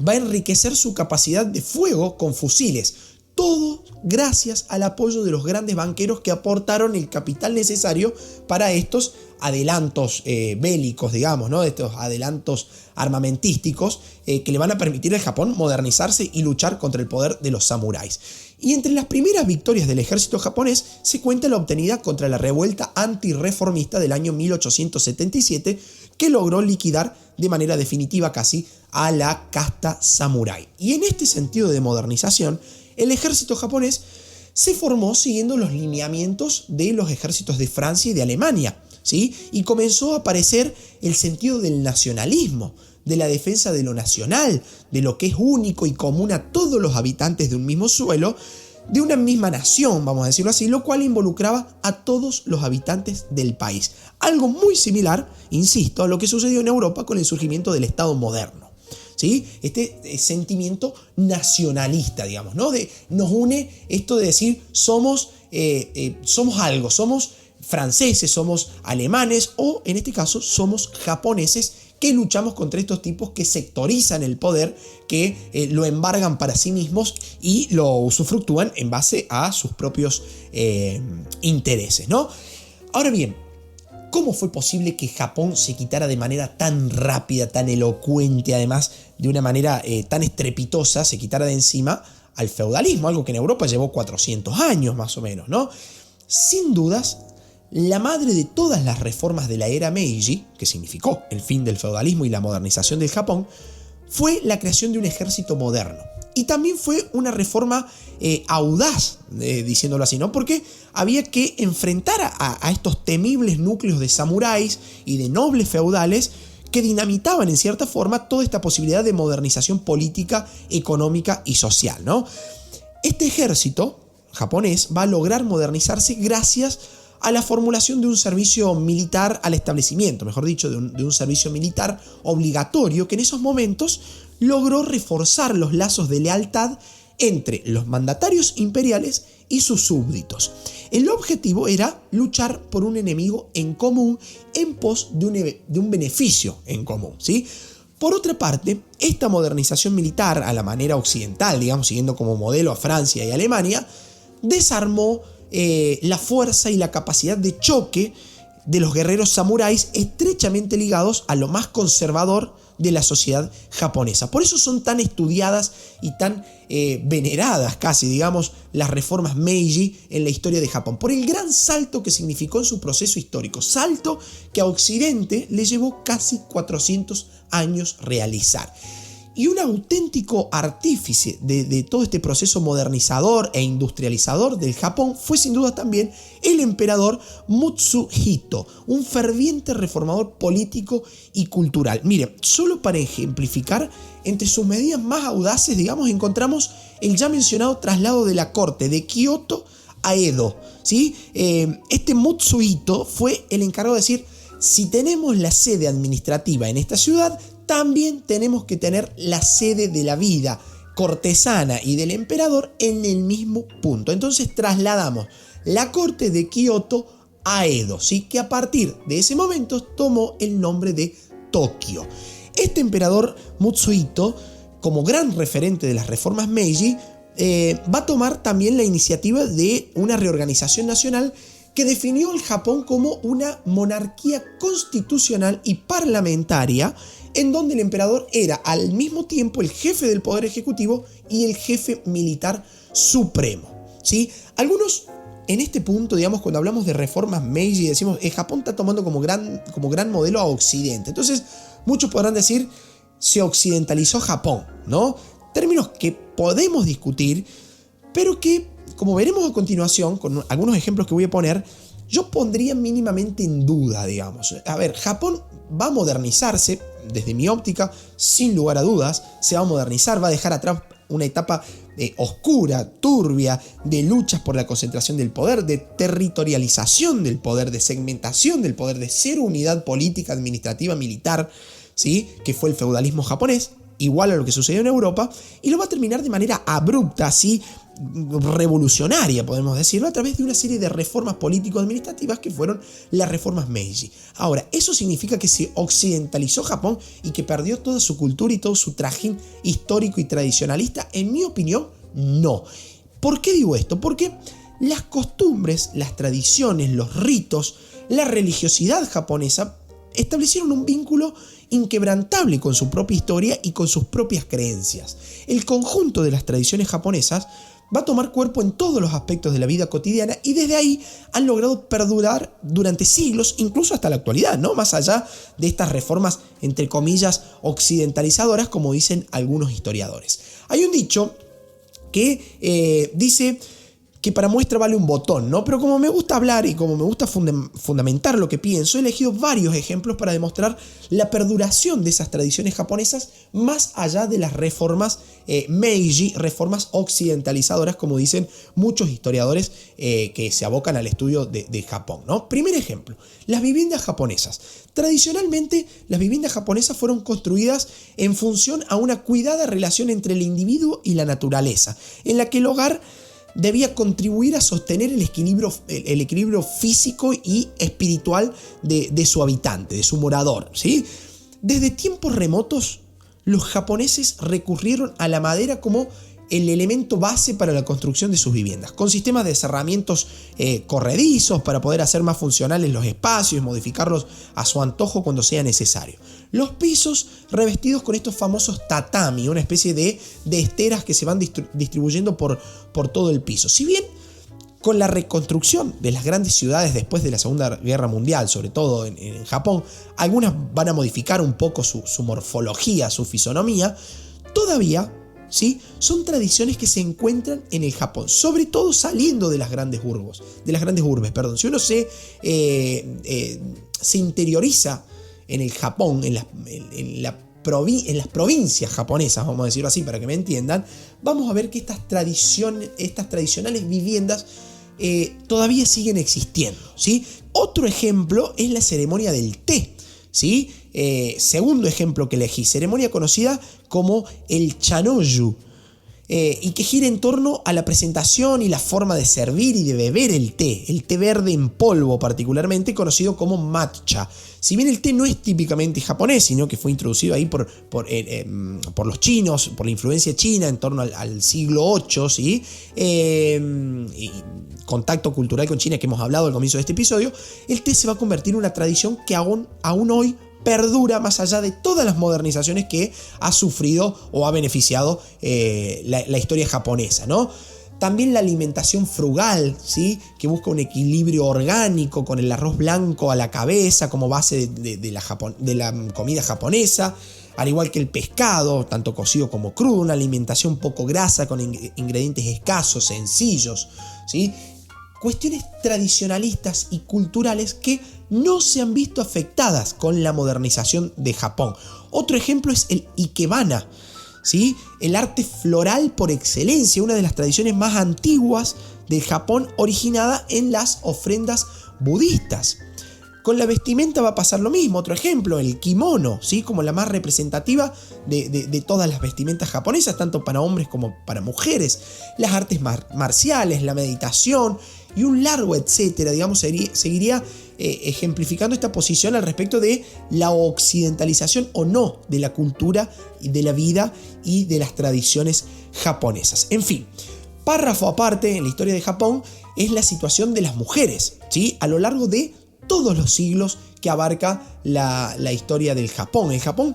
[SPEAKER 1] va a enriquecer su capacidad de fuego con fusiles, todo gracias al apoyo de los grandes banqueros que aportaron el capital necesario para estos adelantos bélicos, digamos, ¿no? Estos adelantos armamentísticos que le van a permitir al Japón modernizarse y luchar contra el poder de los samuráis. Y entre las primeras victorias del ejército japonés se cuenta la obtenida contra la revuelta antirreformista del año 1877, que logró liquidar de manera definitiva casi a la casta samurái. Y en este sentido de modernización, el ejército japonés se formó siguiendo los lineamientos de los ejércitos de Francia y de Alemania, ¿sí? Y comenzó a aparecer el sentido del nacionalismo, de la defensa de lo nacional, de lo que es único y común a todos los habitantes de un mismo suelo, de una misma nación, vamos a decirlo así, lo cual involucraba a todos los habitantes del país. Algo muy similar, insisto, a lo que sucedió en Europa con el surgimiento del Estado moderno. ¿Sí? Este sentimiento nacionalista, digamos, ¿no? Nos une esto de decir somos algo, somos franceses, somos alemanes o en este caso somos japoneses que luchamos contra estos tipos que sectorizan el poder, que lo embargan para sí mismos y lo usufructúan en base a sus propios intereses, ¿no? Ahora bien, ¿cómo fue posible que Japón se quitara de manera tan rápida, tan elocuente, además de una manera tan estrepitosa, se quitara de encima al feudalismo? Algo que en Europa llevó 400 años más o menos, ¿no? Sin dudas, la madre de todas las reformas de la era Meiji, que significó el fin del feudalismo y la modernización del Japón, fue la creación de un ejército moderno. Y también fue una reforma audaz, diciéndolo así, ¿no? Porque había que enfrentar a estos temibles núcleos de samuráis y de nobles feudales que dinamitaban en cierta forma toda esta posibilidad de modernización política, económica y social, ¿no? Este ejército japonés va a lograr modernizarse gracias a la formulación de un servicio militar al establecimiento, mejor dicho, de un servicio militar obligatorio que en esos momentos logró reforzar los lazos de lealtad entre los mandatarios imperiales y sus súbditos. El objetivo era luchar por un enemigo en común en pos de un beneficio en común, ¿sí? Por otra parte, esta modernización militar a la manera occidental, digamos, siguiendo como modelo a Francia y Alemania, desarmó la fuerza y la capacidad de choque de los guerreros samuráis estrechamente ligados a lo más conservador de la sociedad japonesa. Por eso son tan estudiadas y tan veneradas casi, digamos, las reformas Meiji en la historia de Japón, por el gran salto que significó en su proceso histórico, salto que a Occidente le llevó casi 400 años realizar. Y un auténtico artífice de todo este proceso modernizador e industrializador del Japón fue sin duda también el emperador Mutsuhito, un ferviente reformador político y cultural. Mire, solo para ejemplificar, entre sus medidas más audaces, digamos, encontramos el ya mencionado traslado de la corte de Kioto a Edo, ¿sí? Este Mutsuhito fue el encargado de decir: si tenemos la sede administrativa en esta ciudad, también tenemos que tener la sede de la vida cortesana y del emperador en el mismo punto. Entonces trasladamos la corte de Kioto a Edo, ¿sí? Que a partir de ese momento tomó el nombre de Tokio. Este emperador Mutsuhito, como gran referente de las reformas Meiji, va a tomar también la iniciativa de una reorganización nacional que definió al Japón como una monarquía constitucional y parlamentaria, en donde el emperador era al mismo tiempo el jefe del poder ejecutivo y el jefe militar supremo, ¿sí? Algunos en este punto, digamos, cuando hablamos de reformas Meiji, decimos que Japón está tomando como gran modelo a Occidente. Entonces, muchos podrán decir: se occidentalizó Japón, ¿no? Términos que podemos discutir, pero que, como veremos a continuación, con algunos ejemplos que voy a poner, yo pondría mínimamente en duda, digamos. A ver, Japón va a modernizarse, desde mi óptica, sin lugar a dudas, se va a modernizar, va a dejar atrás una etapa oscura, turbia, de luchas por la concentración del poder, de territorialización del poder, de segmentación del poder, de cero unidad política, administrativa, militar, ¿sí? Que fue el feudalismo japonés, igual a lo que sucedió en Europa, y lo va a terminar de manera abrupta, así revolucionaria, podemos decirlo, a través de una serie de reformas político-administrativas que fueron las reformas Meiji. Ahora, ¿eso significa que se occidentalizó Japón y que perdió toda su cultura y todo su trajín histórico y tradicionalista? En mi opinión, no. ¿Por qué digo esto? Porque las costumbres, las tradiciones, los ritos, la religiosidad japonesa establecieron un vínculo inquebrantable con su propia historia y con sus propias creencias. El conjunto de las tradiciones japonesas va a tomar cuerpo en todos los aspectos de la vida cotidiana y desde ahí han logrado perdurar durante siglos, incluso hasta la actualidad, ¿no? Más allá de estas reformas, entre comillas, occidentalizadoras, como dicen algunos historiadores. Hay un dicho que dice que para muestra vale un botón, ¿no? Pero como me gusta hablar y como me gusta fundamentar lo que pienso, he elegido varios ejemplos para demostrar la perduración de esas tradiciones japonesas más allá de las reformas Meiji, reformas occidentalizadoras, como dicen muchos historiadores que se abocan al estudio de Japón, ¿no? Primer ejemplo, las viviendas japonesas. Tradicionalmente, las viviendas japonesas fueron construidas en función a una cuidada relación entre el individuo y la naturaleza, en la que el hogar debía contribuir a sostener el equilibrio físico y espiritual de su habitante, de su morador, ¿sí? Desde tiempos remotos, los japoneses recurrieron a la madera como el elemento base para la construcción de sus viviendas, con sistemas de cerramientos corredizos para poder hacer más funcionales los espacios y modificarlos a su antojo cuando sea necesario. Los pisos revestidos con estos famosos tatami, una especie de esteras que se van distribuyendo por todo el piso. Si bien con la reconstrucción de las grandes ciudades después de la Segunda Guerra Mundial, sobre todo en Japón, algunas van a modificar un poco su morfología, su fisonomía, todavía, ¿sí?, son tradiciones que se encuentran en el Japón, sobre todo saliendo de las grandes urbes. Si uno se interioriza en el Japón, en las provincias japonesas, vamos a decirlo así para que me entiendan, vamos a ver que estas tradicionales viviendas todavía siguen existiendo, ¿sí? Otro ejemplo es la ceremonia del té, ¿sí? Segundo ejemplo que elegí, ceremonia conocida como el Chanoyu, y que gira en torno a la presentación y la forma de servir y de beber el té verde en polvo particularmente, conocido como matcha. Si bien el té no es típicamente japonés, sino que fue introducido ahí por los chinos, por la influencia china en torno al siglo VIII, ¿sí? Y contacto cultural con China que hemos hablado al comienzo de este episodio, el té se va a convertir en una tradición que aún hoy perdura más allá de todas las modernizaciones que ha sufrido o ha beneficiado la historia japonesa, ¿no? También la alimentación frugal, ¿sí? Que busca un equilibrio orgánico con el arroz blanco a la cabeza como base de la comida japonesa, al igual que el pescado, tanto cocido como crudo, una alimentación poco grasa con ingredientes escasos, sencillos, ¿sí? Cuestiones tradicionalistas y culturales que no se han visto afectadas con la modernización de Japón. Otro ejemplo es el ikebana, ¿sí? El arte floral por excelencia, una de las tradiciones más antiguas del Japón, originada en las ofrendas budistas. Con la vestimenta va a pasar lo mismo. Otro ejemplo, el kimono, ¿sí? Como la más representativa de todas las vestimentas japonesas, tanto para hombres como para mujeres. Las artes marciales, la meditación y un largo etcétera, digamos, seguiría ejemplificando esta posición al respecto de la occidentalización o no de la cultura, de la vida y de las tradiciones japonesas. En fin, párrafo aparte en la historia de Japón es la situación de las mujeres, ¿sí? A lo largo de todos los siglos que abarca la historia del Japón. El Japón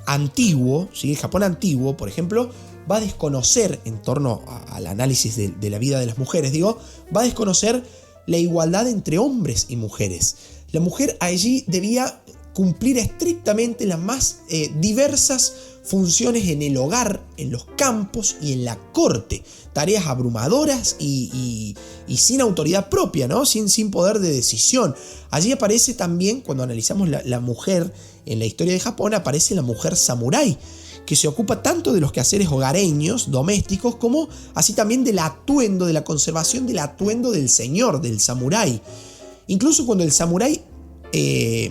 [SPEAKER 1] antiguo, ¿sí? El Japón antiguo, por ejemplo, va a desconocer, en torno al análisis de la vida de las mujeres, va a desconocer la igualdad entre hombres y mujeres. La mujer allí debía cumplir estrictamente las más diversas funciones en el hogar, en los campos y en la corte. Tareas abrumadoras y sin autoridad propia, ¿no? Sin poder de decisión. Allí aparece también, cuando analizamos la mujer en la historia de Japón, aparece la mujer samurái, que se ocupa tanto de los quehaceres hogareños, domésticos, como así también del atuendo, de la conservación del atuendo del señor, del samurái. Incluso cuando el samurái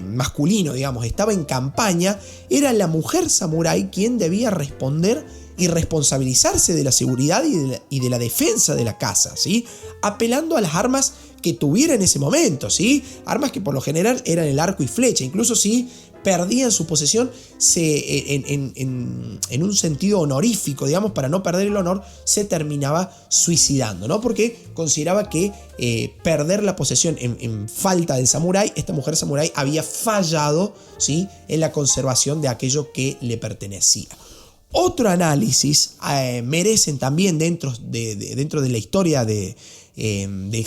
[SPEAKER 1] masculino, digamos, estaba en campaña, era la mujer samurái quien debía responder y responsabilizarse de la seguridad y de la defensa de la casa, ¿sí? Apelando a las armas que tuviera en ese momento, ¿sí? Armas que por lo general eran el arco y flecha, incluso si perdían su posesión en un sentido honorífico, digamos, para no perder el honor, se terminaba suicidando, ¿no? Porque consideraba que perder la posesión en falta del samurái, esta mujer samurái había fallado, ¿sí? En la conservación de aquello que le pertenecía. Otro análisis merecen también dentro de la historia de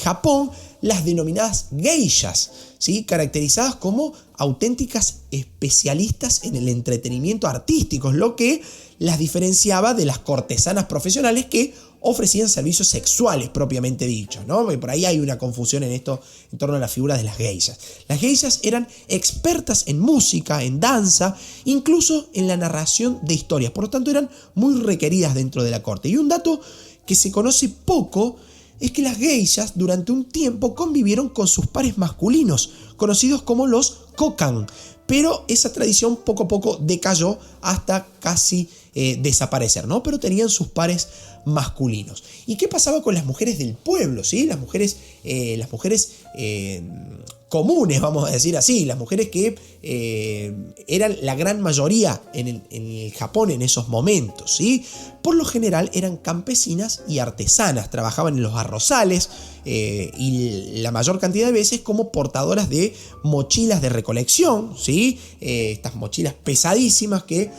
[SPEAKER 1] Japón las denominadas geishas, ¿sí? Caracterizadas como auténticas especialistas en el entretenimiento artístico, lo que las diferenciaba de las cortesanas profesionales que ofrecían servicios sexuales propiamente dichos, ¿no? Por ahí hay una confusión en torno a la figura de las geishas. Las geishas eran expertas en música, en danza, incluso en la narración de historias, por lo tanto eran muy requeridas dentro de la corte. Y un dato que se conoce poco es que las geishas durante un tiempo convivieron con sus pares masculinos, conocidos como los kokan, pero esa tradición poco a poco decayó hasta casi desaparecer, ¿no? Pero tenían sus pares masculinos. ¿Y qué pasaba con las mujeres del pueblo? ¿Sí? Las mujeres comunes, vamos a decir así, las mujeres que eran la gran mayoría en el Japón en esos momentos, ¿sí? Por lo general eran campesinas y artesanas, trabajaban en los arrozales y la mayor cantidad de veces como portadoras de mochilas de recolección, ¿sí? Estas mochilas pesadísimas que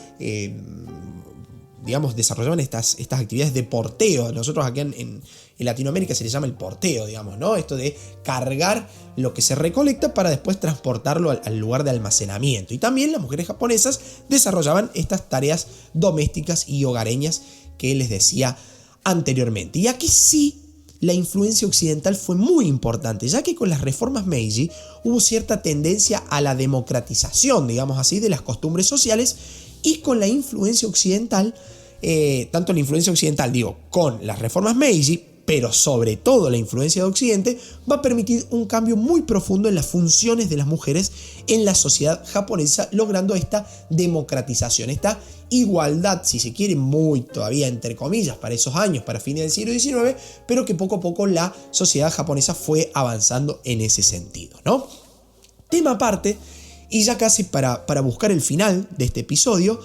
[SPEAKER 1] digamos, desarrollaban estas actividades de porteo. Nosotros acá en Latinoamérica se le llama el porteo, digamos, ¿no? Esto de cargar lo que se recolecta para después transportarlo al lugar de almacenamiento. Y también las mujeres japonesas desarrollaban estas tareas domésticas y hogareñas que les decía anteriormente. Y aquí sí, la influencia occidental fue muy importante, ya que con las reformas Meiji hubo cierta tendencia a la democratización, digamos así, de las costumbres sociales. Y con la influencia occidental, tanto la influencia occidental, con las reformas Meiji, pero sobre todo la influencia de Occidente, va a permitir un cambio muy profundo en las funciones de las mujeres en la sociedad japonesa, logrando esta democratización, esta igualdad, si se quiere, muy todavía entre comillas para esos años, para fines del siglo XIX, pero que poco a poco la sociedad japonesa fue avanzando en ese sentido, ¿no? Tema aparte. Y ya casi para buscar el final de este episodio,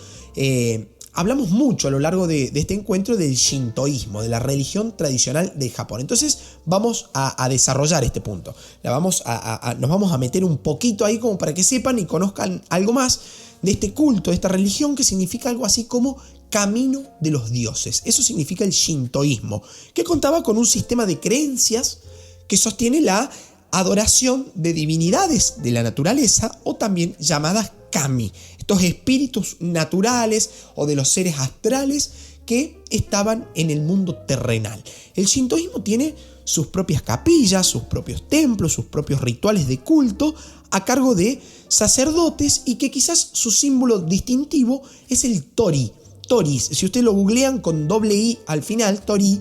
[SPEAKER 1] hablamos mucho a lo largo de este encuentro del shintoísmo, de la religión tradicional de Japón. Entonces vamos a desarrollar este punto. Nos vamos a meter un poquito ahí como para que sepan y conozcan algo más de este culto, de esta religión, que significa algo así como camino de los dioses. Eso significa el shintoísmo, que contaba con un sistema de creencias que sostiene la adoración de divinidades de la naturaleza, o también llamadas kami, estos espíritus naturales o de los seres astrales que estaban en el mundo terrenal. El shintoísmo tiene sus propias capillas, sus propios templos, sus propios rituales de culto a cargo de sacerdotes, y que quizás su símbolo distintivo es el tori. Toris, si ustedes lo googlean con doble i al final, tori,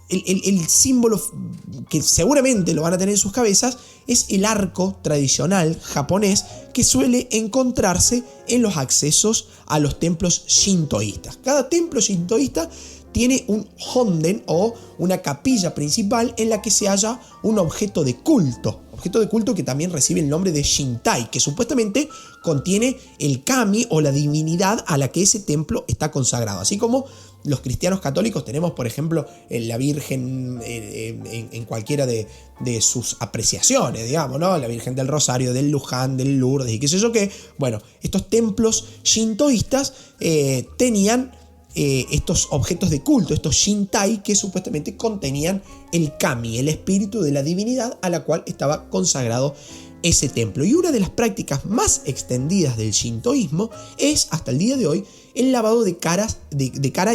[SPEAKER 1] el símbolo que seguramente lo van a tener en sus cabezas es el arco tradicional japonés que suele encontrarse en los accesos a los templos shintoístas. Cada templo shintoísta tiene un honden, o una capilla principal en la que se halla un objeto de culto que también recibe el nombre de Shintai, que supuestamente contiene el kami o la divinidad a la que ese templo está consagrado. Así como los cristianos católicos tenemos, por ejemplo, la Virgen en cualquiera de sus apreciaciones, digamos, ¿no? La Virgen del Rosario, del Luján, del Lourdes y qué sé yo qué. Bueno, estos templos shintoístas tenían estos objetos de culto, estos shintai, que supuestamente contenían el kami, el espíritu de la divinidad a la cual estaba consagrado ese templo. Y una de las prácticas más extendidas del shintoísmo es, hasta el día de hoy, el lavado de cara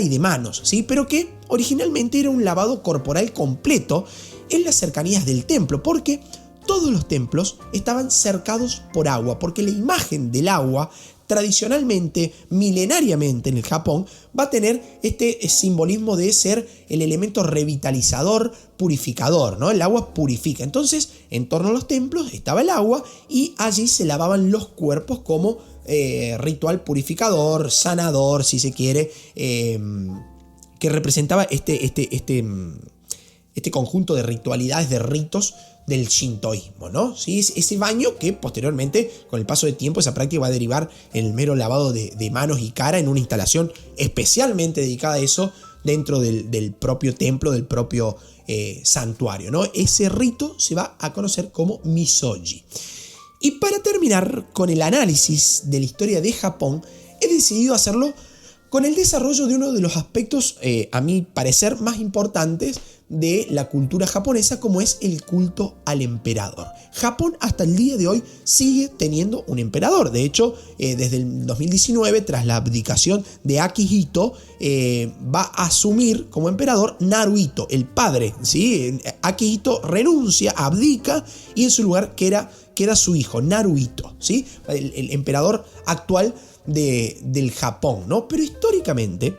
[SPEAKER 1] y de manos, ¿sí? Pero que originalmente era un lavado corporal completo en las cercanías del templo, porque todos los templos estaban cercados por agua, porque la imagen del agua tradicionalmente, milenariamente en el Japón, va a tener este simbolismo de ser el elemento revitalizador, purificador, ¿no? El agua purifica. Entonces, en torno a los templos estaba el agua, y allí se lavaban los cuerpos como ritual purificador, sanador, si se quiere, que representaba este conjunto de ritualidades, de ritos del shintoísmo, ¿no? ¿Sí? Ese baño que posteriormente, con el paso del tiempo, esa práctica va a derivar en el mero lavado de manos y cara en una instalación especialmente dedicada a eso dentro del propio templo, del propio santuario, ¿no? Ese rito se va a conocer como misogi. Y para terminar con el análisis de la historia de Japón, he decidido hacerlo con el desarrollo de uno de los aspectos, a mi parecer, más importantes de la cultura japonesa, como es el culto al emperador. Japón hasta el día de hoy sigue teniendo un emperador. De hecho, desde el 2019, tras la abdicación de Akihito, va a asumir como emperador Naruhito, el padre, ¿sí? Akihito renuncia, abdica, y en su lugar queda su hijo, Naruhito, ¿sí? El emperador actual del Japón, ¿no? Pero históricamente,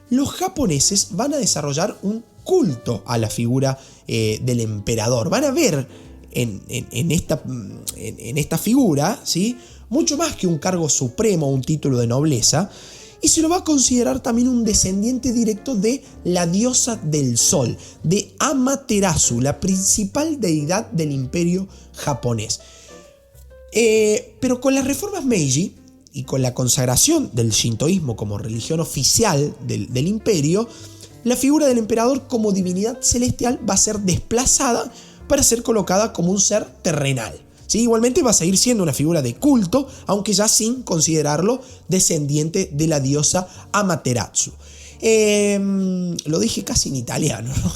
[SPEAKER 1] los japoneses van a desarrollar un culto a la figura del emperador. Van a ver en esta figura, ¿sí?, mucho más que un cargo supremo, un título de nobleza, y se lo va a considerar también un descendiente directo de la diosa del sol, de Amaterasu, la principal deidad del imperio japonés. Pero con las reformas Meiji y con la consagración del shintoísmo como religión oficial del imperio, la figura del emperador como divinidad celestial va a ser desplazada para ser colocada como un ser terrenal, ¿sí? Igualmente va a seguir siendo una figura de culto, aunque ya sin considerarlo descendiente de la diosa Amaterasu. Lo dije casi en italiano, ¿no?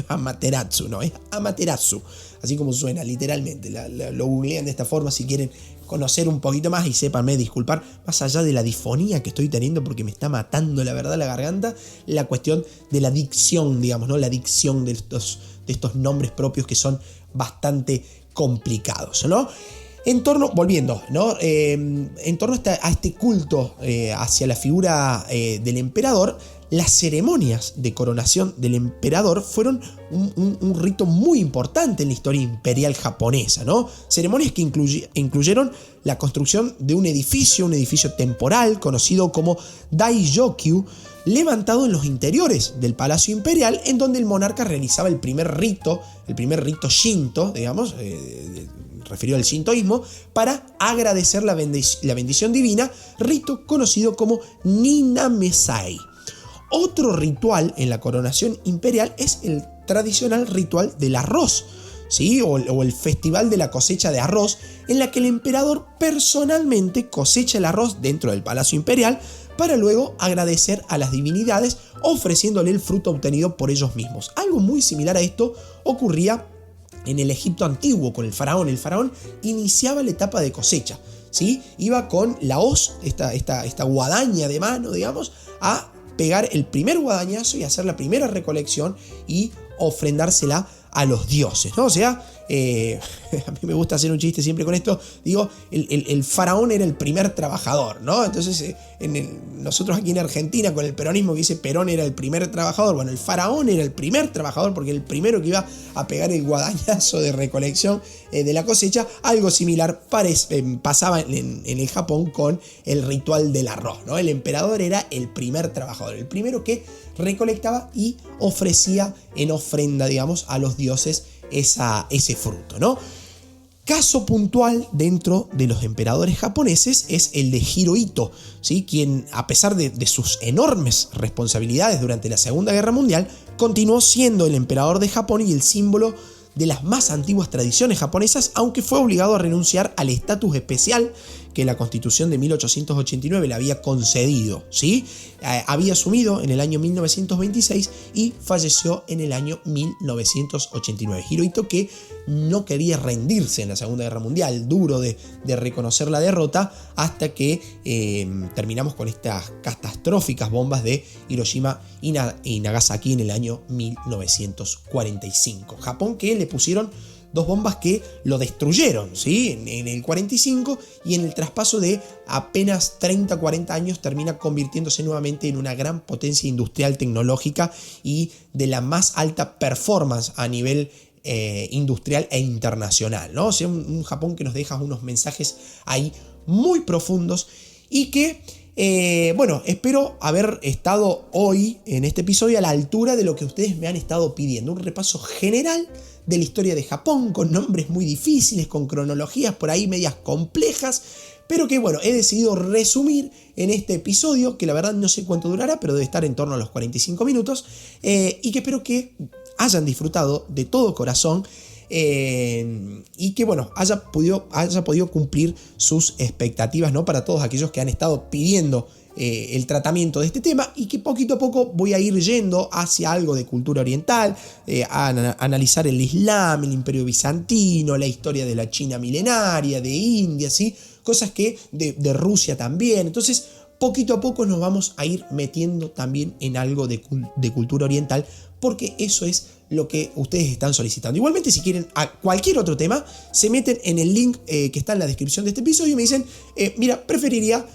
[SPEAKER 1] Amaterasu, no, es Amaterasu, así como suena literalmente. Lo googlean de esta forma si quieren conocer un poquito más, y sépanme disculpar, más allá de la disfonía que estoy teniendo, porque me está matando la verdad la garganta, la cuestión de la dicción, digamos, ¿no? La dicción de estos nombres propios que son bastante complicados, ¿no? Volviendo, ¿no? En torno a este culto hacia la figura del emperador, las ceremonias de coronación del emperador fueron un rito muy importante en la historia imperial japonesa, ¿no? Ceremonias que incluyeron la construcción de un edificio temporal conocido como Daijokyu, levantado en los interiores del Palacio Imperial, en donde el monarca realizaba el primer rito shinto, digamos, referido al shintoísmo, para agradecer la bendición divina, rito conocido como Ninamesai. Otro ritual en la coronación imperial es el tradicional ritual del arroz, ¿sí? o el festival de la cosecha de arroz, en la que el emperador personalmente cosecha el arroz dentro del palacio imperial para luego agradecer a las divinidades ofreciéndole el fruto obtenido por ellos mismos. Algo muy similar a esto ocurría en el Egipto antiguo con el faraón. El faraón iniciaba la etapa de cosecha, ¿sí? Iba con la hoz, esta guadaña de mano, digamos, a pegar el primer guadañazo y hacer la primera recolección y ofrendársela a los dioses, ¿no? O sea, a mí me gusta hacer un chiste siempre con esto. Digo, el faraón era el primer trabajador, ¿no? Entonces, nosotros aquí en Argentina, con el peronismo que dice Perón era el primer trabajador, bueno, el faraón era el primer trabajador porque el primero que iba a pegar el guadañazo de recolección de la cosecha. Algo similar pasaba en el Japón con el ritual del arroz, ¿no? El emperador era el primer trabajador, el primero que recolectaba y ofrecía en ofrenda, digamos, a los dioses ese fruto, ¿no? Caso puntual dentro de los emperadores japoneses es el de Hirohito, ¿sí? Quien, a pesar de sus enormes responsabilidades durante la Segunda Guerra Mundial, continuó siendo el emperador de Japón y el símbolo de las más antiguas tradiciones japonesas, aunque fue obligado a renunciar al estatus especial que la Constitución de 1889 le había concedido, ¿sí? Había asumido en el año 1926 y falleció en el año 1989. Hirohito, que no quería rendirse en la Segunda Guerra Mundial, duro de reconocer la derrota, hasta que terminamos con estas catastróficas bombas de Hiroshima y Nagasaki en el año 1945. Japón, que le pusieron dos bombas que lo destruyeron, ¿sí? En el 45, y en el traspaso de apenas 30-40 años termina convirtiéndose nuevamente en una gran potencia industrial, tecnológica y de la más alta performance a nivel industrial e internacional, ¿no? O sea, un Japón que nos deja unos mensajes ahí muy profundos y que bueno, espero haber estado hoy en este episodio a la altura de lo que ustedes me han estado pidiendo. Un repaso general de la historia de Japón, con nombres muy difíciles, con cronologías por ahí medias complejas, pero que bueno, he decidido resumir en este episodio, que la verdad no sé cuánto durará, pero debe estar en torno a los 45 minutos, y que espero que hayan disfrutado de todo corazón, y que bueno, haya podido cumplir sus expectativas, ¿no? Para todos aquellos que han estado pidiendo el tratamiento de este tema, y que poquito a poco voy a ir yendo hacia algo de cultura oriental, a analizar el Islam, el Imperio Bizantino, la historia de la China milenaria, de India, ¿sí? Cosas que de Rusia también. Entonces, poquito a poco nos vamos a ir metiendo también en algo de cultura oriental, porque eso es lo que ustedes están solicitando. Igualmente, si quieren a cualquier otro tema, se meten en el link que está en la descripción de este episodio y me dicen, mira, preferiría,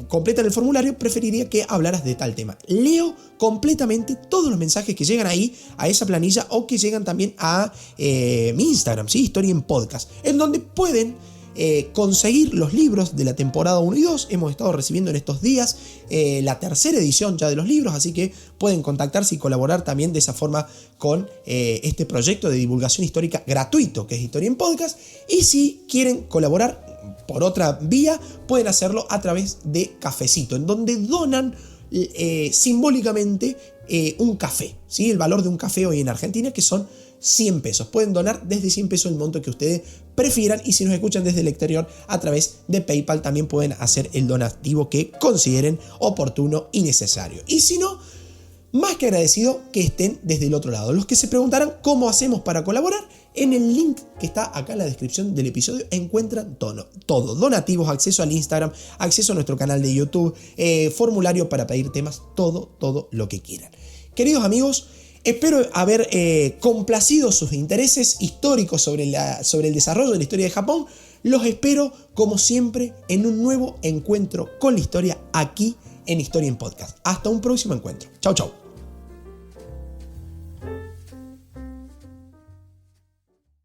[SPEAKER 1] completan el formulario, preferiría que hablaras de tal tema. Leo completamente todos los mensajes que llegan ahí, a esa planilla, o que llegan también a mi Instagram, ¿sí? Historia en Podcast, en donde pueden conseguir los libros de la temporada 1 y 2. Hemos estado recibiendo en estos días la tercera edición ya de los libros, así que pueden contactarse y colaborar también de esa forma con este proyecto de divulgación histórica gratuito que es Historia en Podcast. Y si quieren colaborar por otra vía, pueden hacerlo a través de Cafecito, en donde donan simbólicamente un café, ¿sí? El valor de un café hoy en Argentina, que son 100 pesos. Pueden donar desde 100 pesos el monto que ustedes prefieran, y si nos escuchan desde el exterior, a través de PayPal también pueden hacer el donativo que consideren oportuno y necesario. Y si no, más que agradecido que estén desde el otro lado. Los que se preguntarán cómo hacemos para colaborar, en el link que está acá en la descripción del episodio encuentran todo: donativos, acceso al Instagram, acceso a nuestro canal de YouTube, formulario para pedir temas, todo lo que quieran. Queridos amigos, espero haber complacido sus intereses históricos sobre el desarrollo de la historia de Japón. Los espero, como siempre, en un nuevo encuentro con la historia aquí en Historia en Podcast. Hasta un próximo encuentro. Chau.